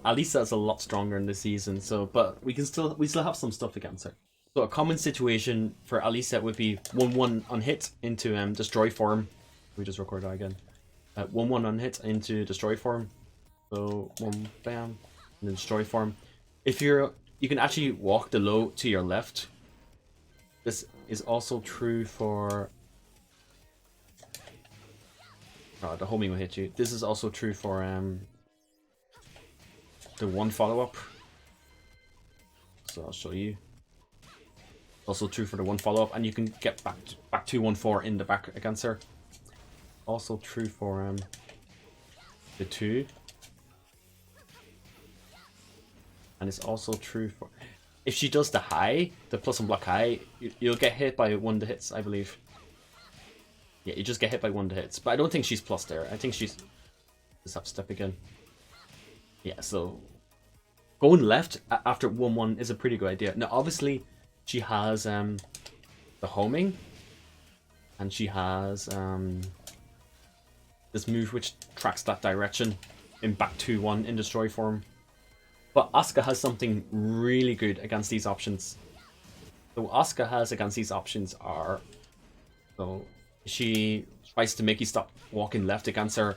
Alisa is a lot stronger in this season, so but we still have some stuff against her. So a common situation for Alisa would be 1-1 on hit into destroy form. We just record that again. 1-1 on hit into destroy form. So one bam, and then destroy form. If you can actually walk the low to your left. This is also true for. Oh, the homing will hit you. This is also true for the one follow up. So I'll show you. Also true for the one follow up, and you can get back 2-1-4 in the back against her. Also true for the 2. And it's also true for if she does the high, the plus and block high, you'll get hit by 1 to hits, I believe. Yeah, you just get hit by 1 to hits, but I don't think she's plus there. I think she's just have step again. Yeah, so going left after 1-1 is a pretty good idea. Now, obviously, she has the homing, and she has this move which tracks that direction in back 2-1 in destroy form. But Asuka has something really good against these options. So Asuka has against these options are, so she tries to make you stop walking left against her.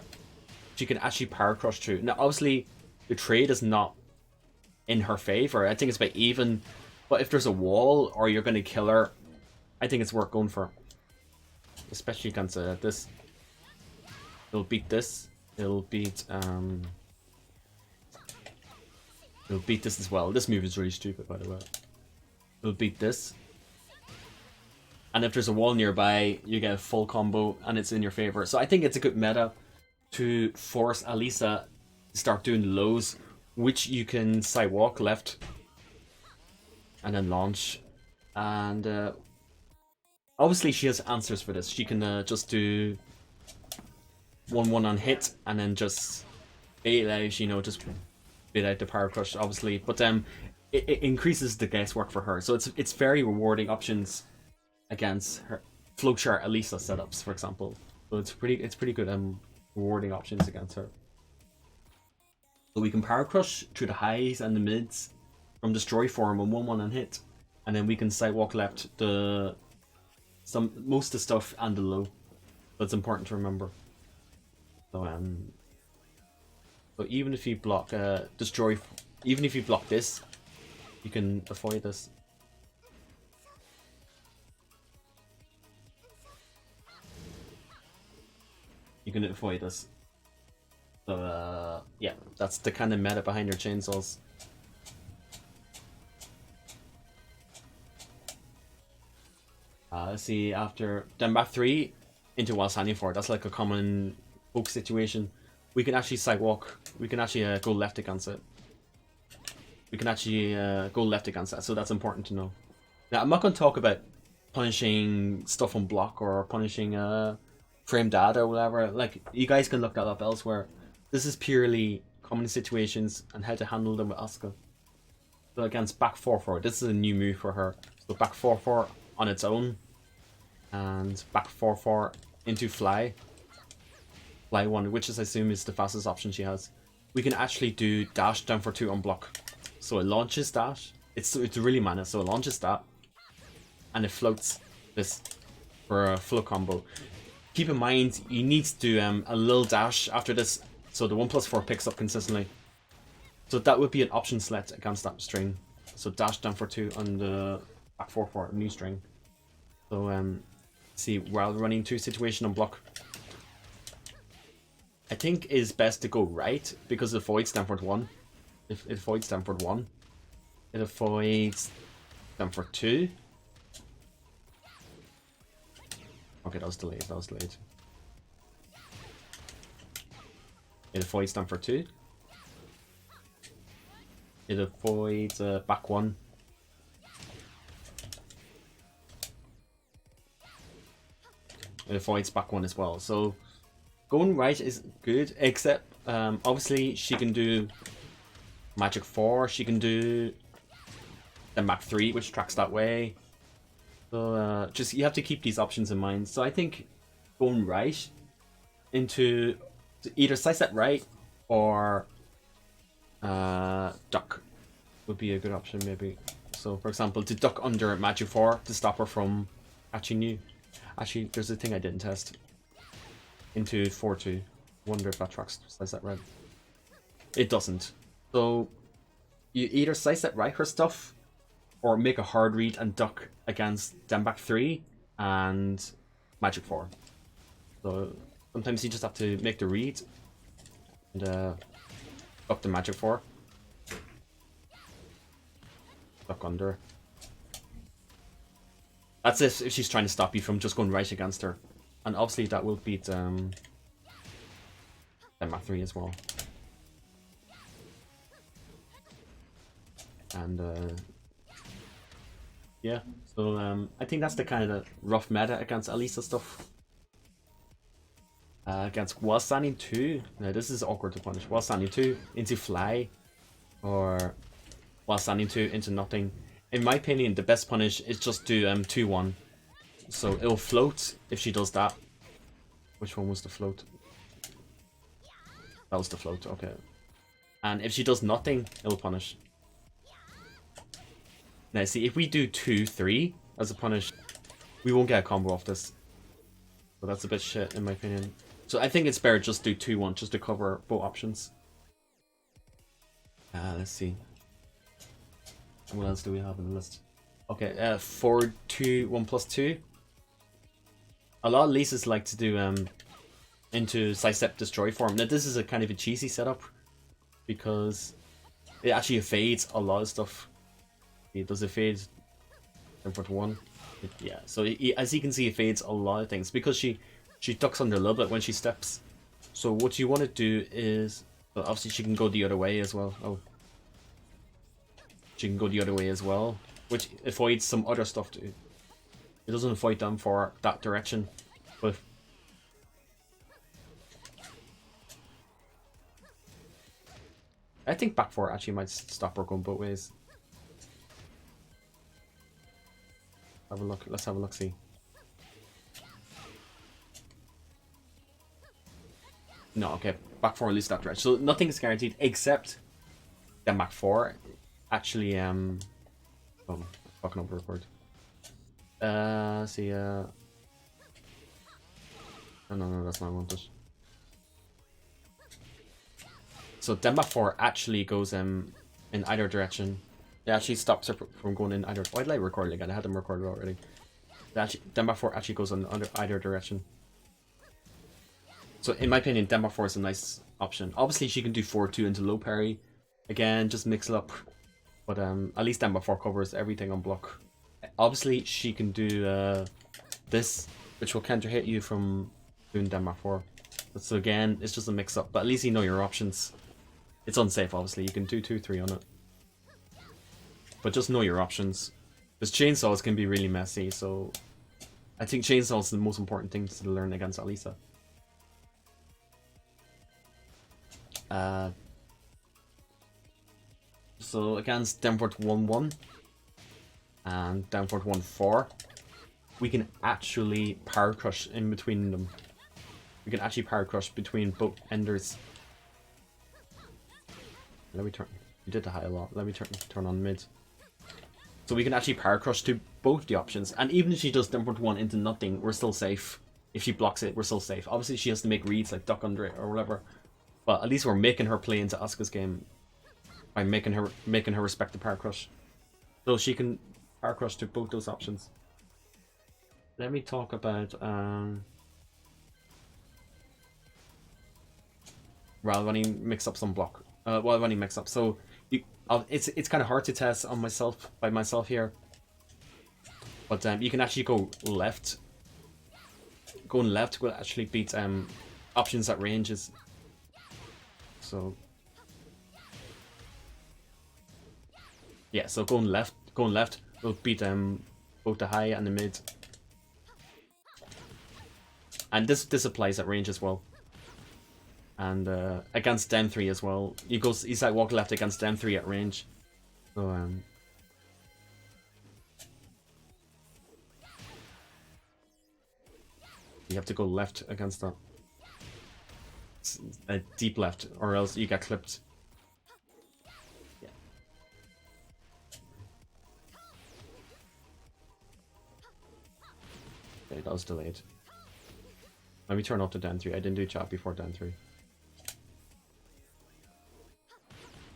She can actually power crush through. Now, obviously, the trade is not in her favor. I think it's about even. But if there's a wall or you're going to kill her, I think it's worth going for. Especially against this. It'll beat this. It'll beat this as well. This move is really stupid, by the way. It'll beat this. And if there's a wall nearby, you get a full combo and it's in your favor. So I think it's a good meta to force Alisa to start doing lows, which you can sidewalk left and then launch. And obviously she has answers for this. She can just do 1-1 on hit and then just bait out, you know, just bait out the power crush, obviously. But it increases the guesswork for her. So it's very rewarding options against her flowchart Alisa setups, for example. So it's pretty good rewarding options against her. So we can power crush through the highs and the mids from destroy form on 1-1 on hit, and then we can sidewalk left most of the stuff and the low. That's important to remember. So but even if you block destroy, even if you block this, you can avoid this. You can avoid this. So yeah, that's the kind of meta behind your chainsaws. Let's see, after then back 3 into while standing for. That's like a common poke situation. We can actually sidewalk. We can actually go left against it. We can actually go left against that. So that's important to know. Now I'm not going to talk about punishing stuff on block or punishing frame data or whatever. Like, you guys can look that up elsewhere. This is purely common situations and how to handle them with Asuka. So against back 4-4, this is a new move for her. So back 4-4 on its own, and back 4-4 into fly 1, which is, I assume, is the fastest option she has. We can actually do dash down for 2 on block. So it launches dash. It's really mana. So it launches that, and it floats this for a float combo. Keep in mind, you need to do a little dash after this, so the 1+4 picks up consistently. So that would be an option select against that string. So dash down for 2 on the back 4-4 new string. So see, while running 2 situation on block, I think is best to go right because it avoids Stanford 1. If it avoids Stanford 1, it avoids Stanford 2. Okay, that was delayed. It avoids Stanford 2. It avoids back 1. It avoids back 1 as well. So going right is good, except obviously she can do magic 4. She can do then back 3, which tracks that way. So just you have to keep these options in mind. So I think going right into either side step right or Duck would be a good option maybe. So for example, to duck under Magic 4 to stop her from catching you. Actually, there's a thing I didn't test. Into 4-2. Wonder if that tracks slice that right. It doesn't. So you either slice that right her stuff, or make a hard read and duck against them back 3 and Magic 4. So sometimes you just have to make the read and duck the Magic 4. Duck under. That's if she's trying to stop you from just going right against her. And obviously that will beat Mach 3 as well. And yeah, so I think that's the kind of rough meta against Alisa stuff. Against while standing 2, now this is awkward to punish. While standing 2 into fly, or while standing 2 into nothing. In my opinion, the best punish is just do 2-1. So it'll float if she does that. Which one was the float? That was the float, okay. And if she does nothing, it'll punish. Now see, if we do 2-3 as a punish, we won't get a combo off this. So that's a bit shit in my opinion. So I think it's better just do 2-1 just to cover both options. Let's see. What else do we have in the list? Okay, 4-2-1+2. A lot of Lisas like to do into sidestep destroy form. Now this is a kind of a cheesy setup because it actually fades a lot of stuff. Does it fade 10-1? Yeah, so as you can see, it fades a lot of things because she ducks under a little bit when she steps. So what you want to do is, well, obviously she can go the other way as well. Oh, she can go the other way as well, which avoids some other stuff too. It doesn't avoid them for that direction, but I think back 4 actually might stop her going both ways. Have a look. Let's have a look. See. No, okay. Back 4 at least that direction. So nothing is guaranteed except that back 4 actually oh, fucking over record. See oh, no, that's not what I wanted. So Denmark 4 actually goes in either direction. It actually stops her from going in either. Why did I record it again? I had them recorded already. Denmark 4 actually goes in either direction. So in my opinion, Denmark 4 is a nice option. Obviously she can do 4-2 into low parry. Again, just mix it up. But at least Denmark 4 covers everything on block. Obviously she can do this, which will counter hit you from doing Denmark 4. So again, it's just a mix up. But at least you know your options. It's unsafe, obviously. You can do 2-3 on it. But just know your options. Because chainsaws can be really messy, so I think chainsaws is the most important thing to learn against Alisa. So against Denford 1-1 and Denford 1-4, we can actually power crush in between them. We can actually power crush between both enders. Let me turn. You did the high a lot. Let me turn on mid. So we can actually power crush to both the options. And even if she does Denford 1 into nothing, we're still safe. If she blocks it, we're still safe. Obviously she has to make reads like duck under it or whatever. But at least we're making her play into Asuka's game by making her respect the power crush. So she can power crush to both those options. Let me talk about while when he mix up some block. While when he mix up. So it's kind of hard to test on myself here. But you can actually go left. Going left will actually beat options at ranges. So yeah, so going left will beat both the high and the mid. And this applies at range as well. And against Dem 3 as well. He's like walk left against Dem 3 at range. So you have to go left against that. A deep left, or else you get clipped. that was delayed. Let me turn off the down 3. I didn't do chat before down 3.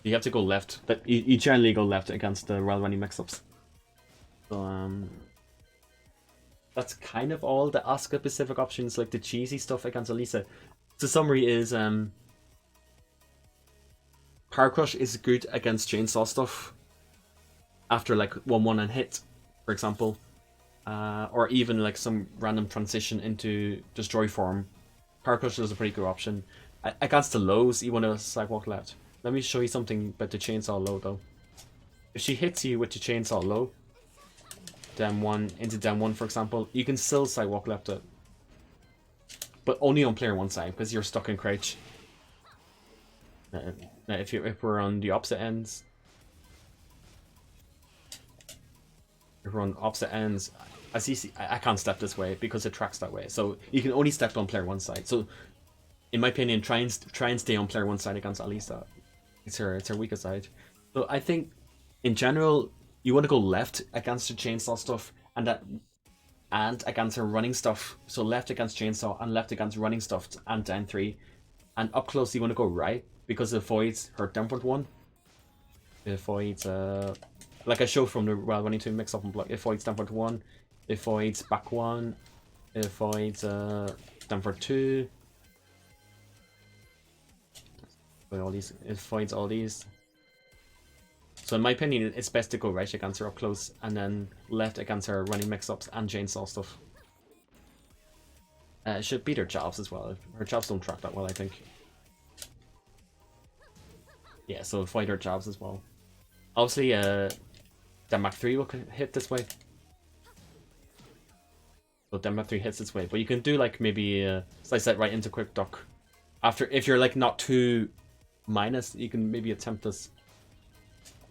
You have to go left. You generally go left against the Royal Running mix-ups. So, that's kind of all the Asuka specific options, like the cheesy stuff against Alisa. The summary is, Power Crush is good against Chainsaw stuff. After like 1-1 and hit, for example. Or even like some random transition into Destroy form. Power Crush is a pretty good option. Against the lows, you want to sidewalk left. Let me show you something about the Chainsaw low though. If she hits you with the Chainsaw low, Dem 1 into Dem 1 for example, you can still sidewalk left it. But only on player 1 side, because you're stuck in crouch. Now if we're on the opposite ends, as you see, I can't step this way because it tracks that way. So you can only step on player 1 side. So in my opinion, try and stay on player 1 side against Alisa. It's her weaker side. So I think in general you want to go left against the Chainsaw stuff and against her running stuff. So left against Chainsaw and left against running stuff and down 3. And up close you want to go right because it avoids her downward 1. It avoids like I showed from the Royal Running 2 mix up and block. It avoids downward 1. It avoids back 1. It avoids downward 2. It avoids all these. So in my opinion, it's best to go right against her up close and then left against her running mix-ups and chainsaw stuff. It should beat her jabs as well. Her jabs don't track that well, I think. Yeah, so avoid her jabs as well. Obviously, Denmark 3 will hit this way. So Denmark 3 hits this way, but you can do like maybe slice that right into quick duck. After, if you're like not too minus, you can maybe attempt this.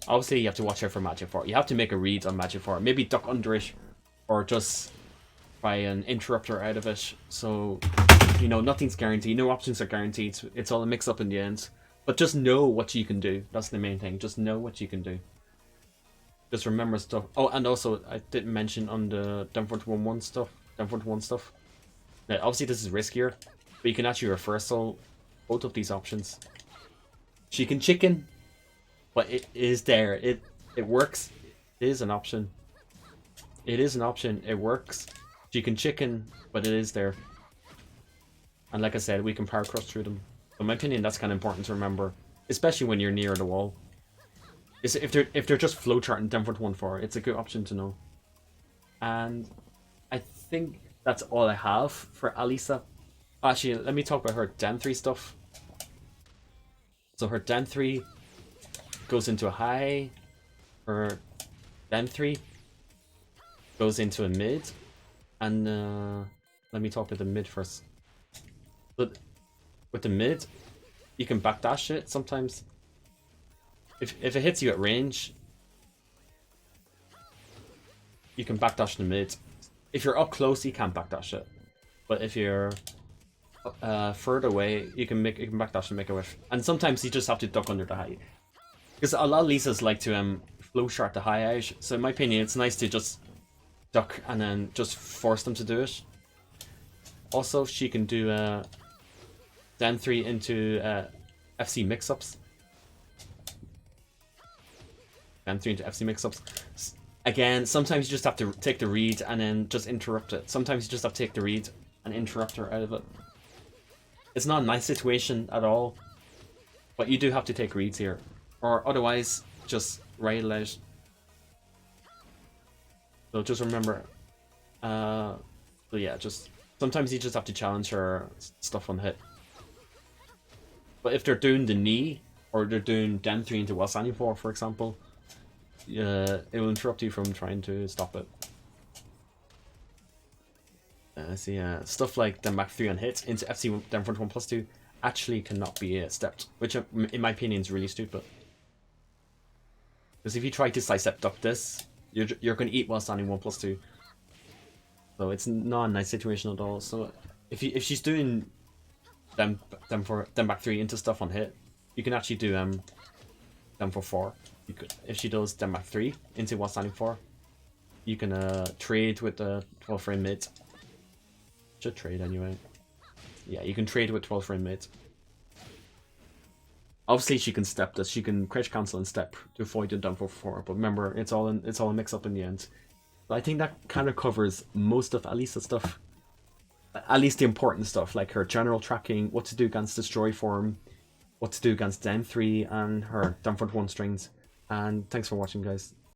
Obviously, you have to watch out for Magic 4. You have to make a read on Magic 4. Maybe duck under it, or just try an interrupter out of it. So, you know, nothing's guaranteed. No options are guaranteed. It's all a mix-up in the end. But just know what you can do. That's the main thing. Just know what you can do. Just remember stuff. Oh, and also, I didn't mention on the Downfront 1-1 stuff. Downfront 1 stuff. Now, obviously, this is riskier. But you can actually reversal both of these options. She can chicken. But it is there. It works. It is an option. It is an option. It works. She can chicken, but it is there. And like I said, we can power crush through them. In my opinion, that's kind of important to remember, especially when you're near the wall. If they're just flowcharting Downfront 1-4, it's a good option to know. And I think that's all I have for Alisa. Actually, let me talk about her Dan 3 stuff. So her Dan 3 goes into a high. Her Dan 3 goes into a mid. And let me talk about the mid first. But with the mid, you can backdash it sometimes. If it hits you at range, you can backdash the mid. If you're up close, you can't backdash it. But if you're further away, you can backdash and make a whiff. And sometimes you just have to duck under the high. Because a lot of Lisas like to flow short the high out. So in my opinion, it's nice to just duck and then just force them to do it. Also, she can do Dan 3 into FC mix-ups. Dan 3 into FC mix-ups. Again, sometimes you just have to take the read and then just interrupt it. Sometimes you just have to take the read and interrupt her out of it. It's not a nice situation at all, but you do have to take reads here. Or otherwise, just ride it out. So just remember, so yeah, just sometimes you just have to challenge her stuff on hit. But if they're doing the knee, or they're doing Dan 3 into Wasani 4, for example, it will interrupt you from trying to stop it. See, stuff like Denmark 3 on hit into FC Downfront 1+2 actually cannot be stepped, which in my opinion is really stupid. Because if you try to sidestep duck this, you're going to eat while standing 1+2. So it's not a nice situation at all. So if she's doing Denmark 3 into stuff on hit, you can actually do Denmark 4. You could, if she does Denmark 3 into while standing 4, you can trade with the 12 frame mid. Should trade anyway. Yeah, you can trade with 12 frame mates. Obviously, she can step this. She can crit cancel and step to avoid the down for 4. But remember, it's all a mix up in the end. But I think that kind of covers most of Alisa's stuff. At least the important stuff, like her general tracking, what to do against Destroy form, what to do against Dem 3, and her down front 1 strings. And thanks for watching, guys.